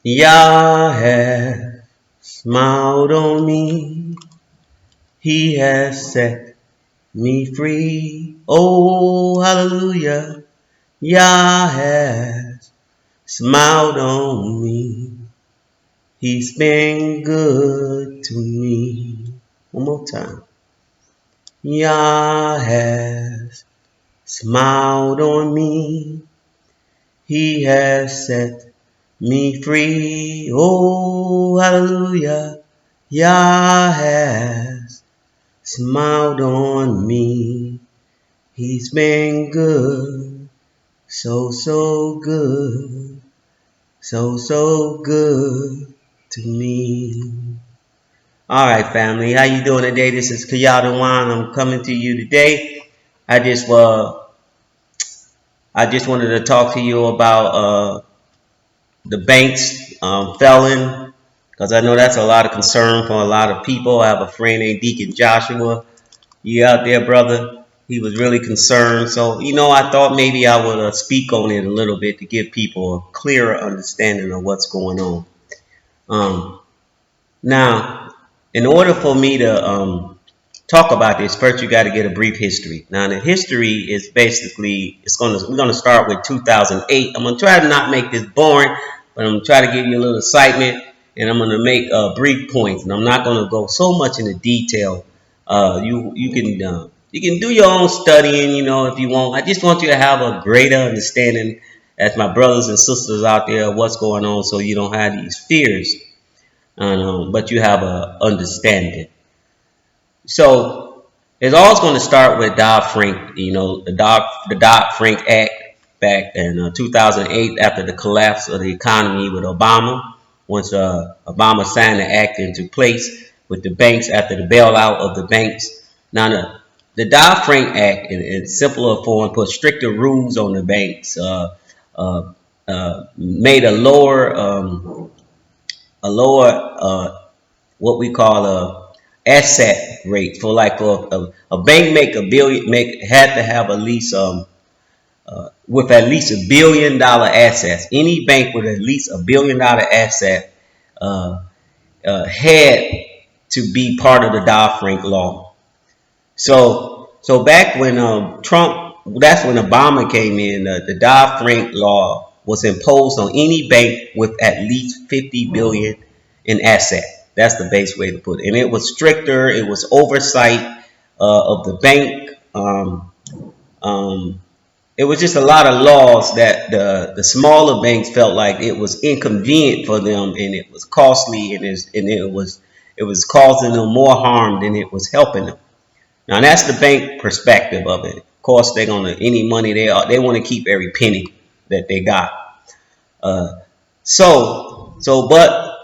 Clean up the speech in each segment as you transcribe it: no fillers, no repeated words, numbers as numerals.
Yah has smiled on me. He has set me free. Oh, hallelujah. Yah has smiled on me. He's been good to me. One more time. Yah has smiled on me. He has set me free. Oh, hallelujah. Yah has smiled on me. He's been good. So good. So good to me. All right, family. How you doing today? This is Kayada Wan. I'm coming to you today. I just uh, I just wanted to talk to you about the banks felon, because I know that's a lot of concern for a lot of people. I have a friend named Deacon Joshua. You out there, brother? He was really concerned. So, I thought maybe I would speak on it a little bit to give people a clearer understanding of what's going on. Um, Now, in order for me to talk about this, first you got to get a brief history. Now, the history is basically we're gonna start with 2008. I'm gonna try to not make this boring, but I'm gonna try to give you a little excitement, and I'm gonna make brief points, and I'm not gonna go so much into detail. You can do your own studying, if you want. I just want you to have a greater understanding, as my brothers and sisters out there, of what's going on, so you don't have these fears but you have a understanding. So it's always going to start with Dodd-Frank. The Dodd-Frank Act back in 2008 after the collapse of the economy with Obama. Once Obama signed the act into place with the banks after the bailout of the banks. Now the Dodd-Frank Act, in simpler form, put stricter rules on the banks. Made a lower what we call a asset rate for like a bank make a billion make had to have at least with at least $1 billion assets. Any bank with at least $1 billion asset uh, had to be part of the Dodd-Frank law. So back when Trump, that's when Obama came in. The Dodd-Frank law was imposed on any bank with at least 50 billion in asset. That's the base way to put it. And it was stricter. It was oversight of the bank. Um, it was just a lot of laws that the smaller banks felt like it was inconvenient for them, and it was costly, and it was causing them more harm than it was helping them. Now that's the bank perspective of it. Of course, they're gonna any money they want to keep every penny that they got. Uh, but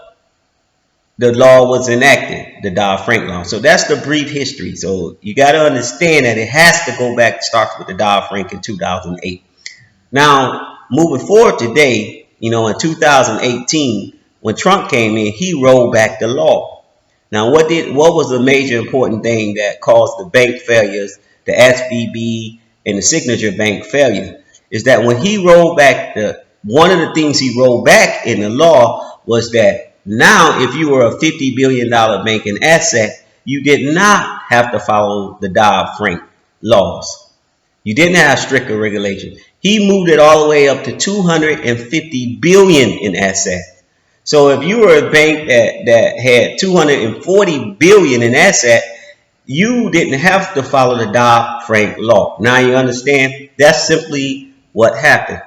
the law was enacted, the Dodd-Frank law. So that's the brief history. So you got to understand that it has to go back, starts with the Dodd-Frank in 2008. Now, moving forward today, in 2018, when Trump came in, he rolled back the law. Now, what was the major important thing that caused the bank failures, the SVB and the Signature Bank failure? Is that when he rolled back one of the things he rolled back in the law was that now if you were a $50 billion bank in asset, you did not have to follow the Dodd-Frank laws. You didn't have stricter regulation. He moved it all the way up to 250 billion in assets. So if you were a bank that had 240 billion in asset, you didn't have to follow the Dodd-Frank law. Now you understand? That's simply what happened.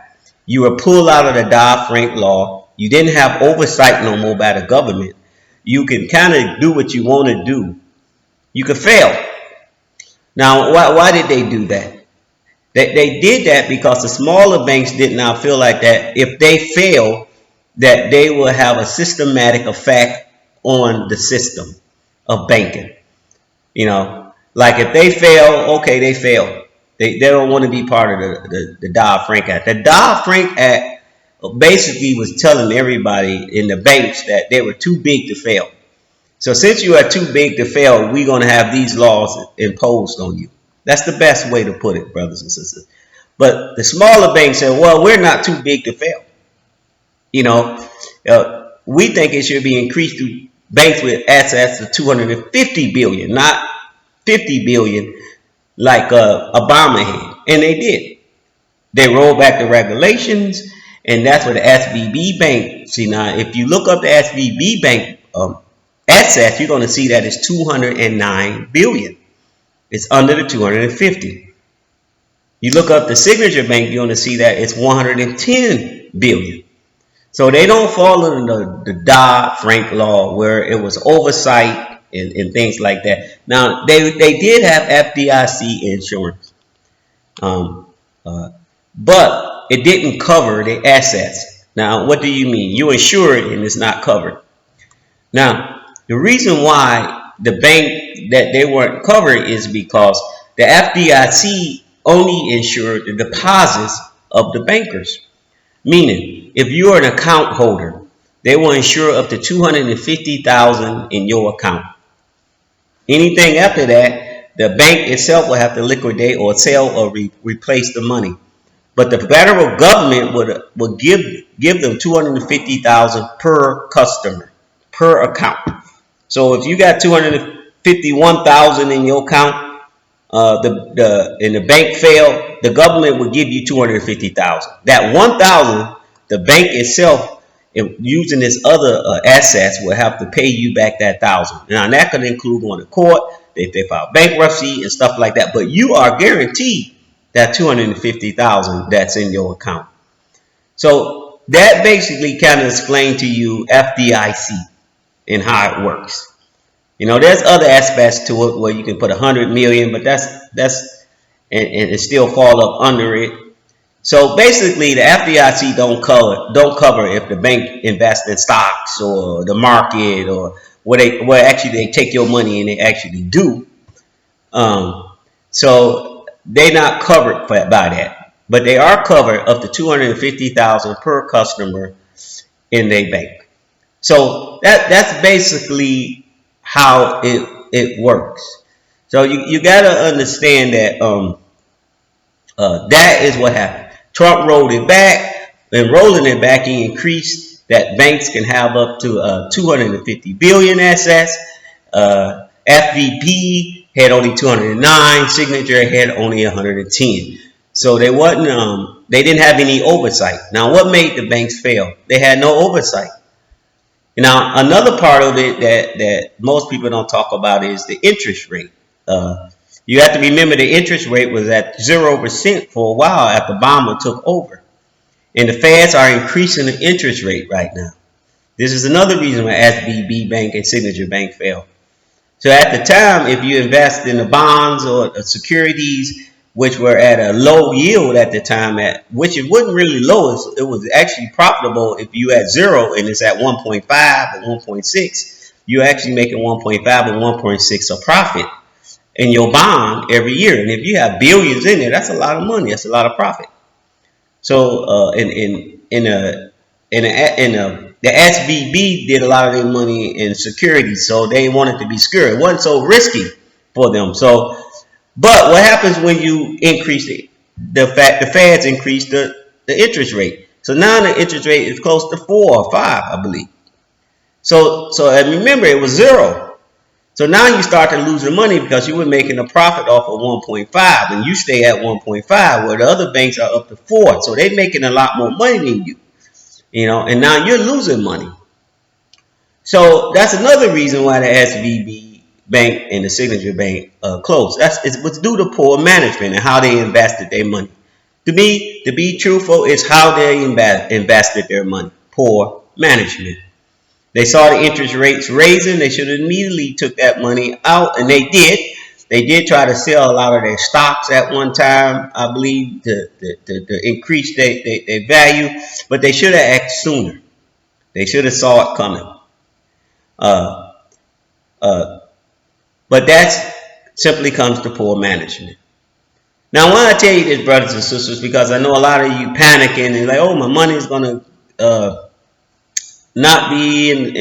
You were pulled out of the Dodd-Frank law. You didn't have oversight no more by the government. You can kind of do what you want to do. You could fail. Now, why did they do that? They did that because the smaller banks did not feel like that if they fail, that they will have a systematic effect on the system of banking. Like if they fail, okay, they fail. They don't want to be part of the Dodd-Frank Act. The Dodd-Frank Act basically was telling everybody in the banks that they were too big to fail. So since you are too big to fail, we're going to have these laws imposed on you. That's the best way to put it, brothers and sisters. But the smaller banks said, well, we're not too big to fail. You know, we think it should be increased to banks with assets of 250 billion, not 50 billion like Obama had, and they did. They rolled back the regulations, and that's what the SVB Bank. See now, if you look up the SVB Bank assets, you're going to see that it's 209 billion. It's under the 250. You look up the Signature Bank, you're going to see that it's 110 billion. So they don't fall under the Dodd-Frank law where it was oversight and things like that. Now they did have FDIC insurance, um, uh, but it didn't cover the assets. Now what do you mean? You insure it and it's not covered. Now the reason why the bank that they weren't covered is because the FDIC only insured the deposits of the bankers. Meaning, if you're an account holder, they will insure up to 250,000 in your account. Anything after that, the bank itself will have to liquidate or sell or replace the money. But the federal government would give them 250,000 per customer, per account. So if you got 251,000 in your account, and the bank failed, the government would give you 250,000. That 1,000, the bank itself, using its other assets, will have to pay you back that 1,000. Now that could include going to court, if they file bankruptcy and stuff like that. But you are guaranteed that 250,000 that's in your account. So that basically kind of explains to you FDIC and how it works. You know, there's other aspects to it where you can put 100 million, but that's and it still fall up under it. So basically, the FDIC don't cover if the bank invests in stocks or the market or where actually they take your money and they actually do. So they're not covered by that, but they are covered up to 250,000 per customer in their bank. So that's basically how it works. So you got to understand that that is what happened. Trump rolled it back, and rolling it back, he increased that banks can have up to 250 billion assets. FVP had only 209, Signature had only 110. So they didn't have any oversight. Now, what made the banks fail? They had no oversight. Now, another part of it that most people don't talk about is the interest rate. You have to remember the interest rate was at 0% for a while after Obama took over. And the Feds are increasing the interest rate right now. This is another reason why SVB Bank and Signature Bank failed. So at the time, if you invest in the bonds or the securities, which were at a low yield at the time, which it wasn't really low, it was actually profitable if you at zero and it's at 1.5 or 1.6, you're actually making 1.5 or 1.6 of profit in your bond every year. And if you have billions in there, that's a lot of money. That's a lot of profit. So the SVB did a lot of their money in securities, so they wanted to be secure. It wasn't so risky for them. So, but what happens when you increase it? The Feds increased the interest rate. So now the interest rate is close to 4 or 5, I believe. So and remember, it was zero. So now you start to losing money because you were making a profit off of 1.5 and you stay at 1.5 where the other banks are up to 4. So they're making a lot more money than you. You know, and now you're losing money. So that's another reason why the SVB Bank and the Signature Bank closed. It was due to poor management and how they invested their money. To be truthful, it's how they invested their money. Poor management. They saw the interest rates raising. They should have immediately took that money out, and they did. They did try to sell a lot of their stocks at one time, I believe, to increase their value, but they should have acted sooner. They should have saw it coming. But that simply comes to poor management. Now, I want to tell you this, brothers and sisters, because I know a lot of you panicking and like, oh, my money is going to not be in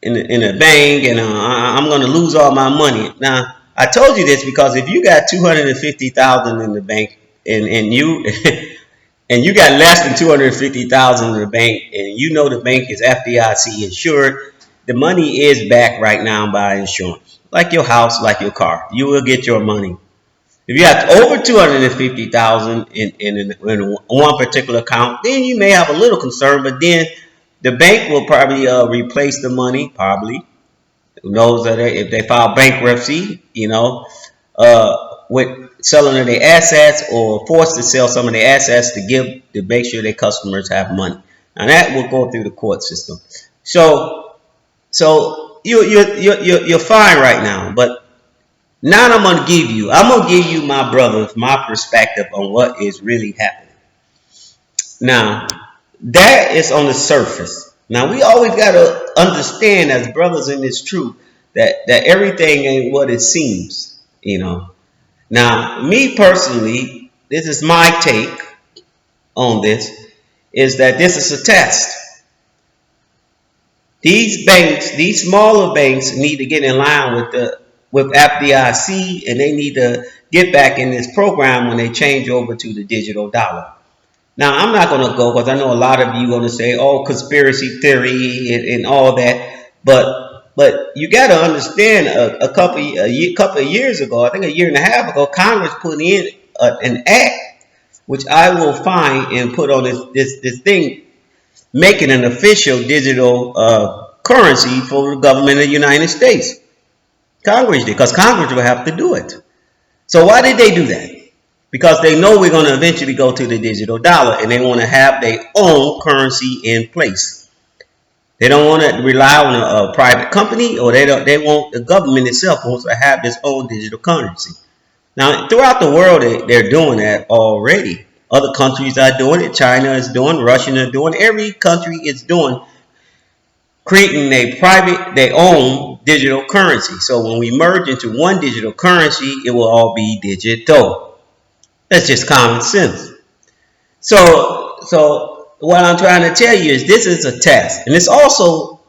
a bank, and I'm going to lose all my money. Now, I told you this because if you got 250,000 in the bank and you and you got less than 250,000 in the bank, and you know the bank is FDIC insured, the money is backed right now by insurance, like your house, like your car. You will get your money. If you have over 250,000 in one particular account, then you may have a little concern, but then the bank will probably replace the money, probably. Who knows that if they file bankruptcy, with selling of their assets or forced to sell some of their assets to make sure their customers have money. Now that will go through the court system. So you're fine right now, but now I'm gonna give you my brothers my perspective on what is really happening. Now that is on the surface. Now we always gotta understand as brothers in this truth that everything ain't what it seems. Now, me personally, this is my take on this, is that this is a test. These banks, these smaller banks, need to get in line with FDIC, and they need to get back in this program when they change over to the digital dollar. Now, I'm not going to go because I know a lot of you going to say, "Oh, conspiracy theory and all that," but you got to understand a couple of years ago, I think a year and a half ago, Congress put in an act which I will find and put on this thing, making an official digital currency for the government of the United States. Congress did, because Congress will have to do it. So why did they do that? Because they know we're going to eventually go to the digital dollar, and they want to have their own currency in place. They don't want to rely on a private company, or they want the government itself wants to have its own digital currency. Now, throughout the world, they're doing that already. Other countries are doing it. China is doing, Russia is doing, every country is doing, creating their own digital currency. So when we merge into one digital currency, it will all be digital. That's just common sense. So what I'm trying to tell you is this is a test, and it's also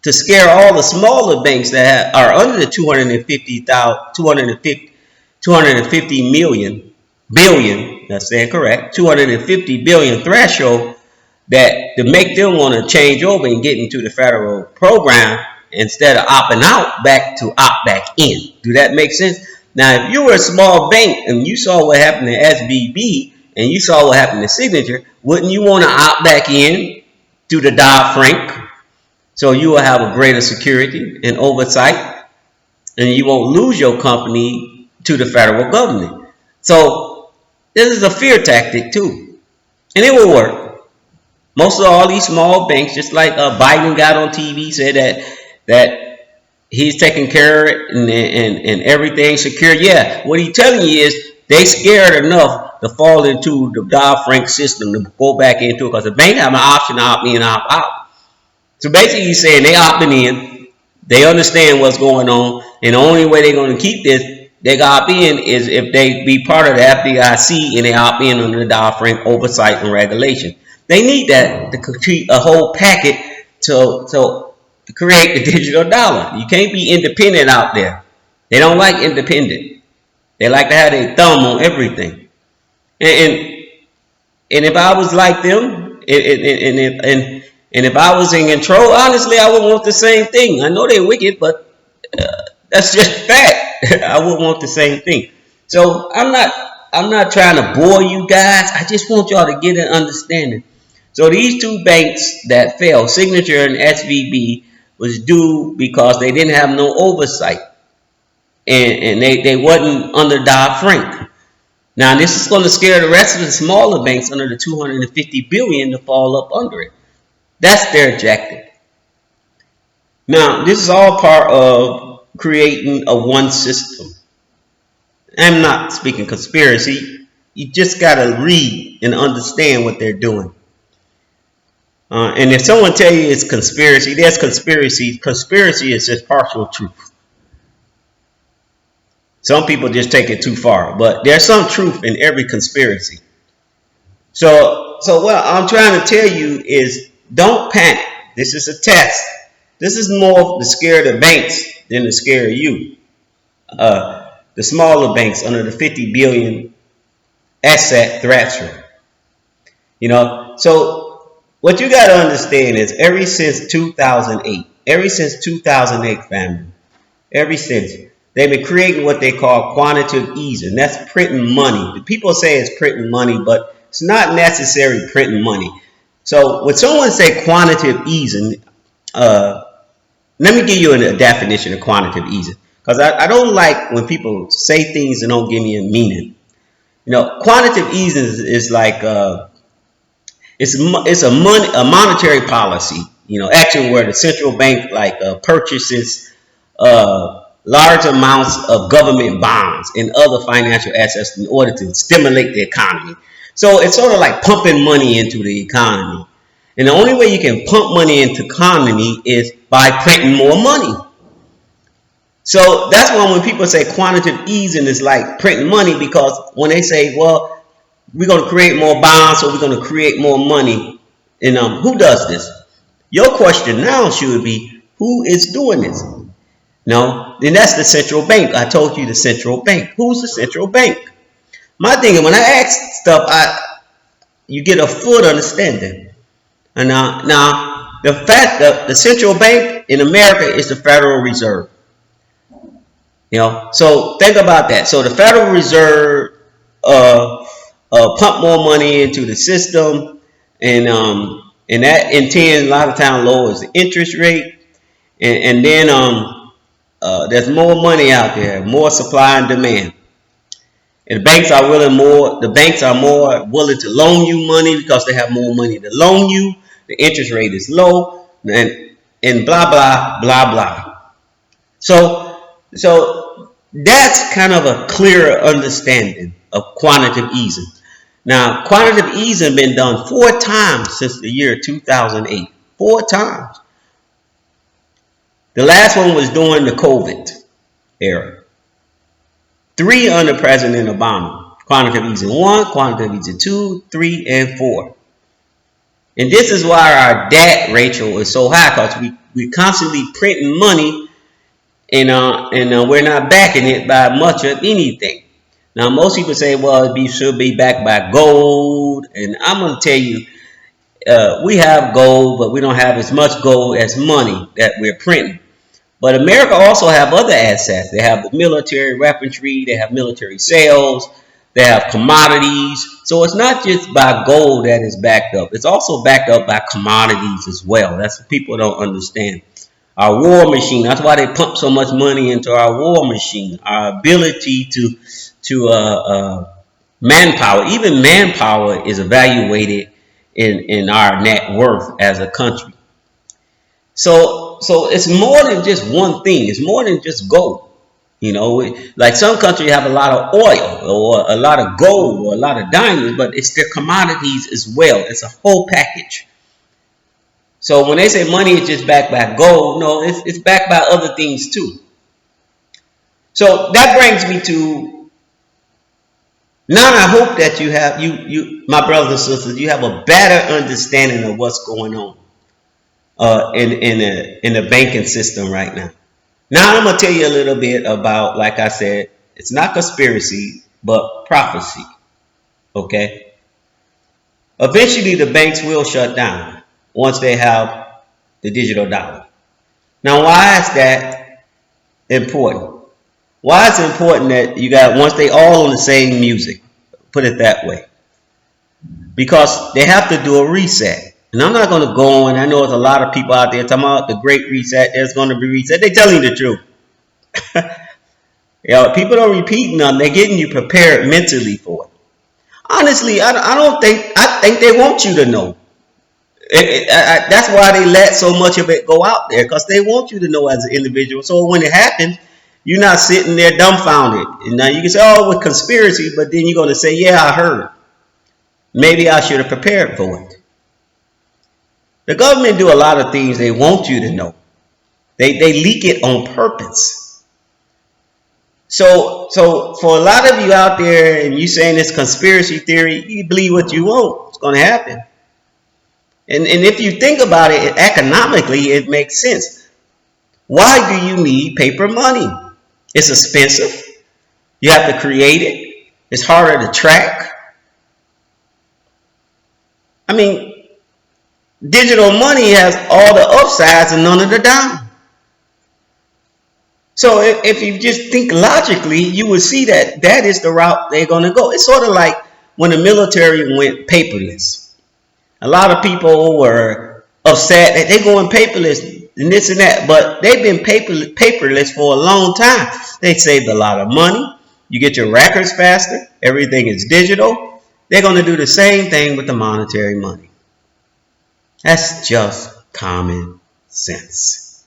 to scare all the smaller banks that are under the 250 million billion. That's saying correct. 250 billion threshold, that to make them want to change over and get into the federal program instead of opting out back to opt back in. Do that make sense? Now, if you were a small bank and you saw what happened to SBB and you saw what happened to Signature, wouldn't you want to opt back in to the Dodd-Frank, so you will have a greater security and oversight, and you won't lose your company to the federal government? So this is a fear tactic too, and it will work. Most of all these small banks, just like Biden got on TV, said that he's taking care of it and everything secure. Yeah, what he's telling you is they scared enough to fall into the Dodd-Frank system to go back into it, because the bank have an option to opt in, opt out. So basically he's saying they opting in, they understand what's going on, and the only way they're going to keep this, they opt in, is if they be part of the FDIC and they opt in under the Dodd-Frank oversight and regulation. They need that to complete a whole packet to create the digital dollar. You can't be independent out there. They don't like independent. They like to have their thumb on everything. And if I was like them, and if I was in control, honestly, I would want the same thing. I know they're wicked, but that's just fact. I would want the same thing. So I'm not trying to bore you guys. I just want y'all to get an understanding. So these two banks that failed, Signature and SVB, was due because they didn't have no oversight, and they wasn't under Dodd-Frank. Now this is going to scare the rest of the smaller banks under the 250 billion to fall up under it. That's their objective. Now this is all part of creating a one system. I'm not speaking conspiracy. You just got to read and understand what they're doing. And if someone tell you it's conspiracy, there's conspiracy. Conspiracy is just partial truth. Some people just take it too far, but there's some truth in every conspiracy. So what I'm trying to tell you is, don't panic. This is a test. This is more to scare the banks than to scare you. The smaller banks under the 50 billion asset threshold. So what you got to understand is ever since 2008, family, ever since they've been creating what they call quantitative easing. That's printing money. The people say it's printing money, but it's not necessarily printing money. So when someone say quantitative easing, uh, let me give you a definition of quantitative easing, because I don't like when people say things and don't give me a meaning. Quantitative easing is like it's a monetary policy. Action where the central bank purchases large amounts of government bonds and other financial assets in order to stimulate the economy. So it's sort of like pumping money into the economy. And the only way you can pump money into economy is by printing more money. So that's why when people say quantitative easing is like printing money, because when they say, well, we're going to create more bonds, so we're going to create more money. And who does this? Your question now should be, who is doing this? No, then that's the central bank. I told you the central bank. Who's the central bank? My thing is, when I ask stuff, you get a full understanding. And now the fact that the central bank in America is the Federal Reserve. So think about that. So the Federal Reserve pump more money into the system, and that in turn a lot of times lowers the interest rate, and then there's more money out there, more supply and demand. And the banks are more willing to loan you money because they have more money to loan you. The interest rate is low, and blah blah blah blah. So that's kind of a clearer understanding of quantitative easing. Now, quantitative easing been done 4 times since the year 2008. 4 times. The last one was during the COVID era. 3 under President Obama. Quantitative easing 1, quantitative easing 2, 3, and 4. And this is why our debt ratio is so high, because we constantly printing money, and we're not backing it by much of anything. Now, most people say, well, it should be backed by gold. And I'm going to tell you, we have gold, but we don't have as much gold as money that we're printing. But America also have other assets. They have the military weaponry, they have military sales, they have commodities. So it's not just by gold that is backed up. It's also backed up by commodities as well. That's what people don't understand. Our war machine, that's why they pump so much money into our war machine. Our ability to manpower, even manpower is evaluated in our net worth as a country. So it's more than just one thing. It's more than just gold. Like some countries have a lot of oil or a lot of gold or a lot of diamonds, but it's their commodities as well. It's a whole package. So when they say money is just backed by gold, no, it's backed by other things too. So that brings me to, now I hope that you have, my brothers and sisters, you have a better understanding of what's going on in the banking system right now. Now I'm going to tell you a little bit about, like I said, it's not conspiracy, but prophecy. Okay? Eventually the banks will shut down once they have the digital dollar. Now, why is that important? Why is it important that you got, once they all on the same music, put it that way? Because they have to do a reset. And I'm not going to go on. I know there's a lot of people out there talking about the great reset. There's going to be reset. They're telling you the truth. People don't repeat nothing. They're getting you prepared mentally for it. Honestly, I think they want you to know. That's why they let so much of it go out there, because they want you to know as an individual. So when it happens, you're not sitting there dumbfounded. And now you can say, oh, with conspiracy, but then you're going to say, yeah, I heard. Maybe I should have prepared for it. The government do a lot of things they want you to know. They leak it on purpose. So for a lot of you out there, and you saying this conspiracy theory, you believe what you want. It's going to happen. And if you think about it economically, it makes sense. Why do you need paper money? It's expensive. You have to create it. It's harder to track. I mean, digital money has all the upsides and none of the downs. So if you just think logically, you would see that that is the route they're going to go. It's sort of like when the military went paperless. A lot of people were upset that they're going paperless and this and that, but they've been paperless for a long time. They saved a lot of money. You get your records faster. Everything is digital. They're going to do the same thing with the monetary money. That's just common sense.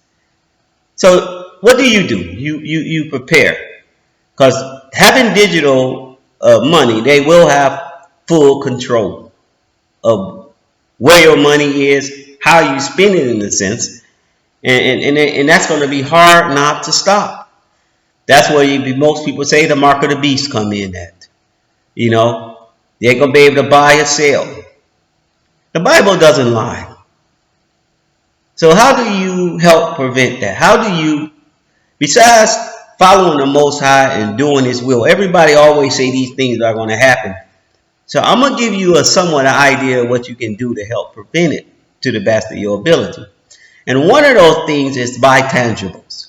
So what do? You prepare, because having digital money, they will have full control of where your money is, how you spend it in a sense, and that's going to be hard not to stop. That's where most people say the mark of the beast come in at. You know, they ain't going to be able to buy or sell. The Bible doesn't lie. So how do you help prevent that? How do you, besides following the Most High and doing His will, everybody always say these things are going to happen. So I'm going to give you a somewhat idea of what you can do to help prevent it to the best of your ability. And one of those things is buy tangibles,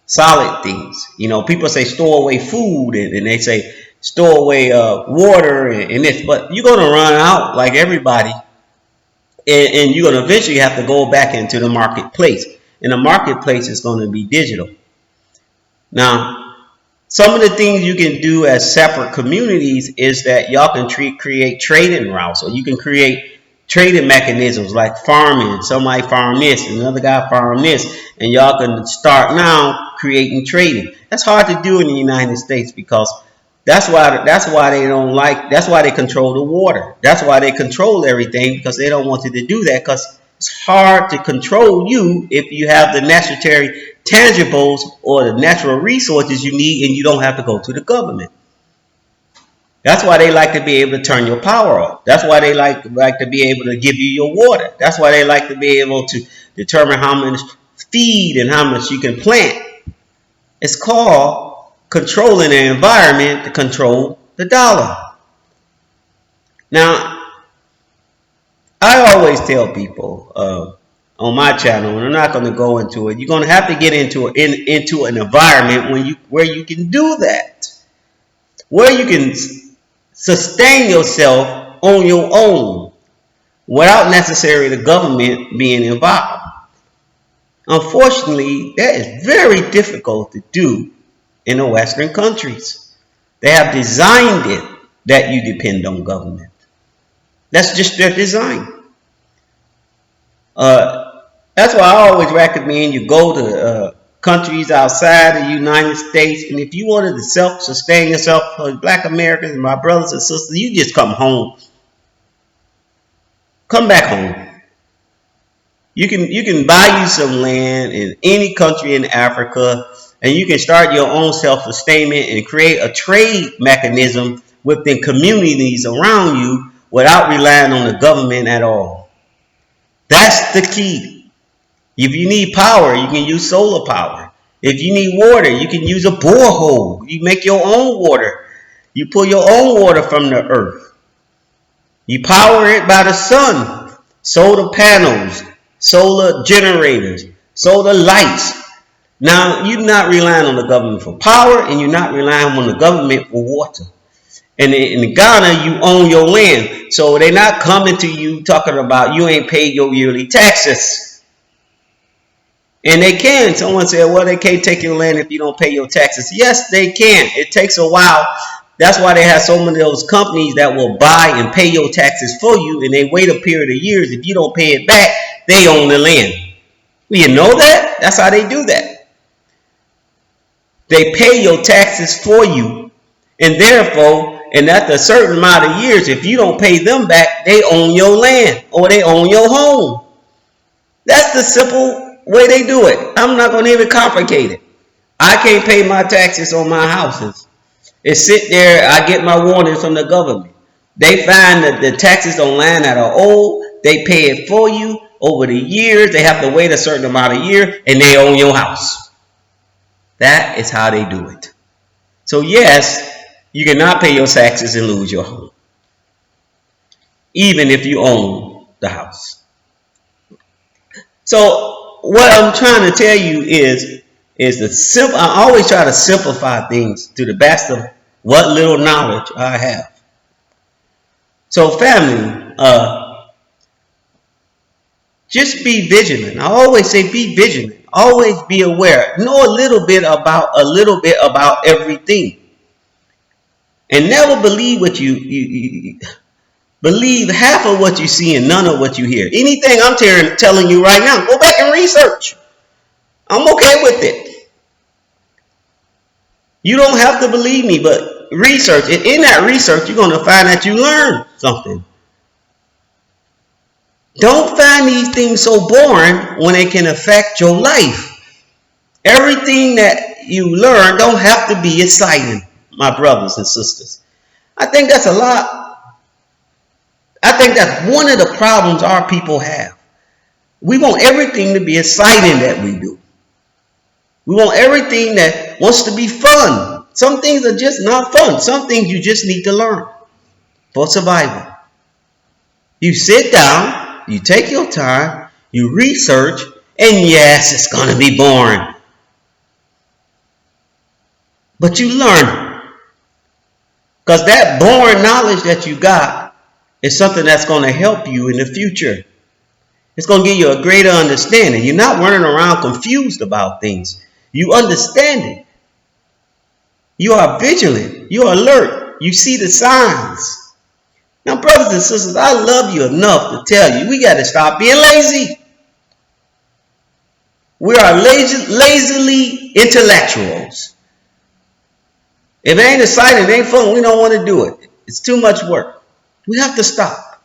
solid things. You know, people say store away food and they say store away water and this, but you're going to run out like everybody. And you're going to eventually have to go back into the marketplace. And the marketplace is going to be digital. Now, some of the things you can do as separate communities is that y'all can create trading routes, or you can create trading mechanisms like farming. Somebody farm this, another guy farm this, and y'all can start now creating trading. That's hard to do in the United States because that's why they don't like. That's why they control the water. That's why they control everything, because they don't want you to do that, because it's hard to control you if you have the necessary tangibles or the natural resources you need and you don't have to go to the government. That's why they like to be able to turn your power off. That's why they like to be able to give you your water. That's why they like to be able to determine how much feed and how much you can plant. It's called controlling the environment to control the dollar. Now, I always tell people on my channel, and I'm not going to go into it, you're going to have to get into an environment where you can do that, where you can sustain yourself on your own without necessarily the government being involved. Unfortunately, that is very difficult to do in the Western countries. They have designed it that you depend on government. That's just their design. That's why I always recommend you go to countries outside the United States, and if you wanted to self-sustain yourself, Black Americans and my brothers and sisters, you just come home. Come back home. You can buy you some land in any country in Africa, and you can start your own self-sustainment and create a trade mechanism within communities around you without relying on the government at all. That's the key. If you need power, you can use solar power. If you need water, you can use a borehole. You make your own water. You pull your own water from the earth. You power it by the sun, solar panels, solar generators, solar lights. Now, you're not relying on the government for power, and you're not relying on the government for water. And in Ghana, you own your land. So they're not coming to you talking about you ain't paid your yearly taxes. And they can. Someone said, well, they can't take your land if you don't pay your taxes. Yes, they can. It takes a while. That's why they have so many of those companies that will buy and pay your taxes for you, and they wait a period of years. If you don't pay it back, they own the land. You know that? That's how they do that. They pay your taxes for you, and therefore, and after a certain amount of years, if you don't pay them back, they own your land or they own your home. That's the simple way they do it. I'm not going to even complicate it. I can't pay my taxes on my houses. It sit there, I get my warnings from the government. They find that the taxes on land that are old, they pay it for you over the years. They have to wait a certain amount of years, and they own your house. That is how they do it. So yes, you cannot pay your taxes and lose your home, even if you own the house. So what I'm trying to tell you is the simple. I always try to simplify things to the best of what little knowledge I have. So family, just be vigilant. I always say be vigilant. Always be aware. Know a little bit about everything. And never believe what you believe half of what you see and none of what you hear. Anything I'm telling you right now, go back and research. I'm okay with it. You don't have to believe me, but research. In that research, you're going to find that you learn something. Don't find these things so boring when it can affect your life. Everything that you learn don't have to be exciting, my brothers and sisters. I think that's a lot. I think that's one of the problems our people have. We want everything to be exciting that we do. We want everything that wants to be fun. Some things are just not fun. Some things you just need to learn for survival. You sit down, you take your time, you research, and yes, it's going to be boring. But you learn. Because that boring knowledge that you got is something that's going to help you in the future. It's going to give you a greater understanding. You're not running around confused about things. You understand it. You are vigilant. You are alert. You see the signs. Now, brothers and sisters, I love you enough to tell you we got to stop being lazy. We are lazily intellectuals. If it ain't exciting, it ain't fun, we don't want to do it. It's too much work. We have to stop.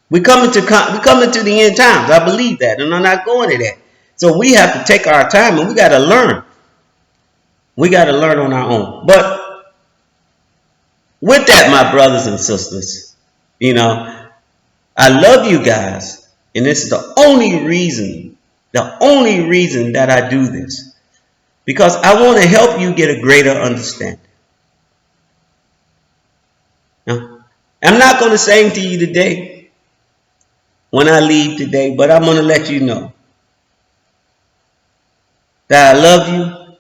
We coming to the end times. I believe that, and I'm not going to that. So we have to take our time, and we got to learn. We got to learn on our own. But with that, my brothers and sisters, I love you guys, and this is the only reason that I do this, because I want to help you get a greater understanding. Now, I'm not going to sing to you today when I leave today, but I'm going to let you know that I love you.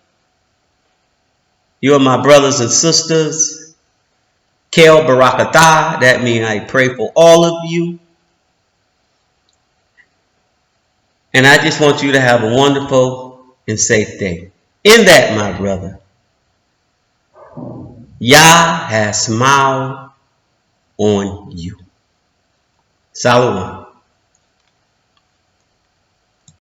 You are my brothers and sisters. Kel Barakatah, that means I pray for all of you. And I just want you to have a wonderful and safe day. In that, my brother, Yah has smiled on you. Salawam.